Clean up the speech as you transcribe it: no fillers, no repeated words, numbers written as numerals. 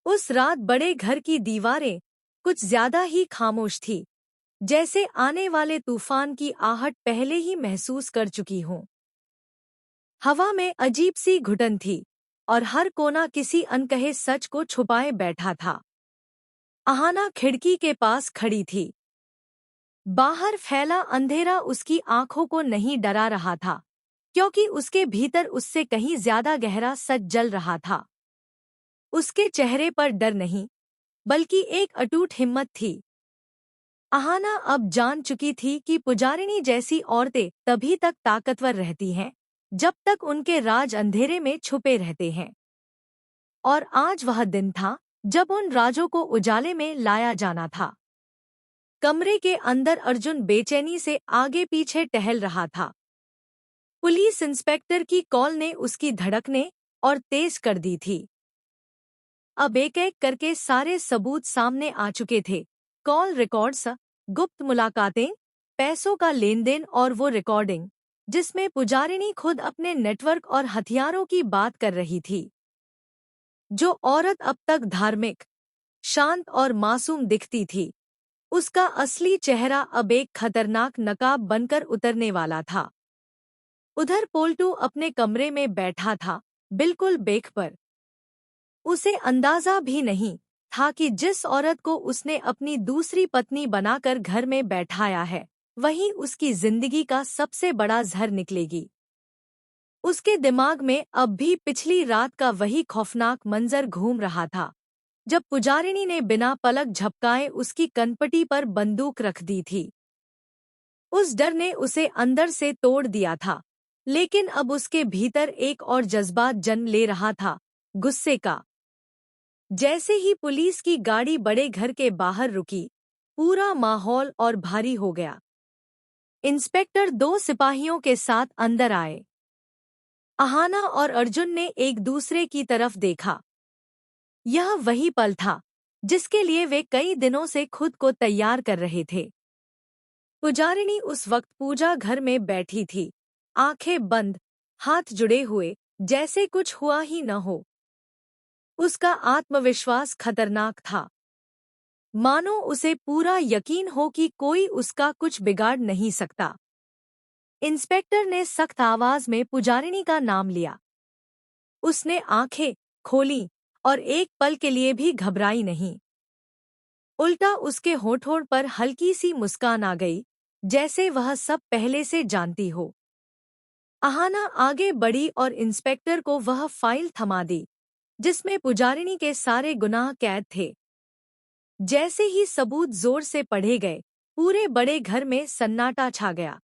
उस रात बड़े घर की दीवारें कुछ ज्यादा ही खामोश थी, जैसे आने वाले तूफान की आहट पहले ही महसूस कर चुकी हूं। हवा में अजीब सी घुटन थी और हर कोना किसी अनकहे सच को छुपाए बैठा था। अहाना खिड़की के पास खड़ी थी। बाहर फैला अंधेरा उसकी आंखों को नहीं डरा रहा था, क्योंकि उसके भीतर उससे कहीं ज्यादा गहरा सच जल रहा था। उसके चेहरे पर डर नहीं, बल्कि एक अटूट हिम्मत थी। अहाना अब जान चुकी थी कि पुजारिनी जैसी औरतें तभी तक ताकतवर रहती हैं जब तक उनके राज अंधेरे में छुपे रहते हैं। और आज वह दिन था जब उन राजों को उजाले में लाया जाना था। कमरे के अंदर अर्जुन बेचैनी से आगे पीछे टहल रहा था। पुलिस इंस्पेक्टर की कॉल ने उसकी धड़कनें और तेज कर दी थी। अब एक एक करके सारे सबूत सामने आ चुके थे। कॉल रिकॉर्ड्स, गुप्त मुलाकातें, पैसों का लेनदेन और वो रिकॉर्डिंग जिसमें पुजारिनी खुद अपने नेटवर्क और हथियारों की बात कर रही थी। जो औरत अब तक धार्मिक, शांत और मासूम दिखती थी, उसका असली चेहरा अब एक खतरनाक नकाब बनकर उतरने वाला था। उधर पोल्टू अपने कमरे में बैठा था, बिल्कुल बेखबर। उसे अंदाजा भी नहीं था कि जिस औरत को उसने अपनी दूसरी पत्नी बनाकर घर में बैठाया है, वही उसकी जिंदगी का सबसे बड़ा जहर निकलेगी। उसके दिमाग में अब भी पिछली रात का वही खौफनाक मंजर घूम रहा था, जब पुजारिनी ने बिना पलक झपकाए उसकी कनपटी पर बंदूक रख दी थी। उस डर ने उसे अंदर से तोड़ दिया था, लेकिन अब उसके भीतर एक और जज्बात जन्म ले रहा था, गुस्से का। जैसे ही पुलिस की गाड़ी बड़े घर के बाहर रुकी, पूरा माहौल और भारी हो गया। इंस्पेक्टर 2 सिपाहियों के साथ अंदर आए। अहाना और अर्जुन ने एक दूसरे की तरफ देखा। यह वही पल था जिसके लिए वे कई दिनों से खुद को तैयार कर रहे थे। पुजारिनी उस वक्त पूजा घर में बैठी थी, आंखें बंद, हाथ जुड़े हुए, जैसे कुछ हुआ ही न हो। उसका आत्मविश्वास खतरनाक था, मानो उसे पूरा यकीन हो कि कोई उसका कुछ बिगाड़ नहीं सकता। इंस्पेक्टर ने सख्त आवाज में पुजारिनी का नाम लिया। उसने आंखें खोलीं और एक पल के लिए भी घबराई नहीं। उल्टा उसके होठों पर हल्की सी मुस्कान आ गई, जैसे वह सब पहले से जानती हो। अहाना आगे बढ़ी और इंस्पेक्टर को वह फाइल थमा दी जिसमें पुजारिनी के सारे गुनाह कैद थे। जैसे ही सबूत जोर से पढ़े गए, पूरे बड़े घर में सन्नाटा छा गया।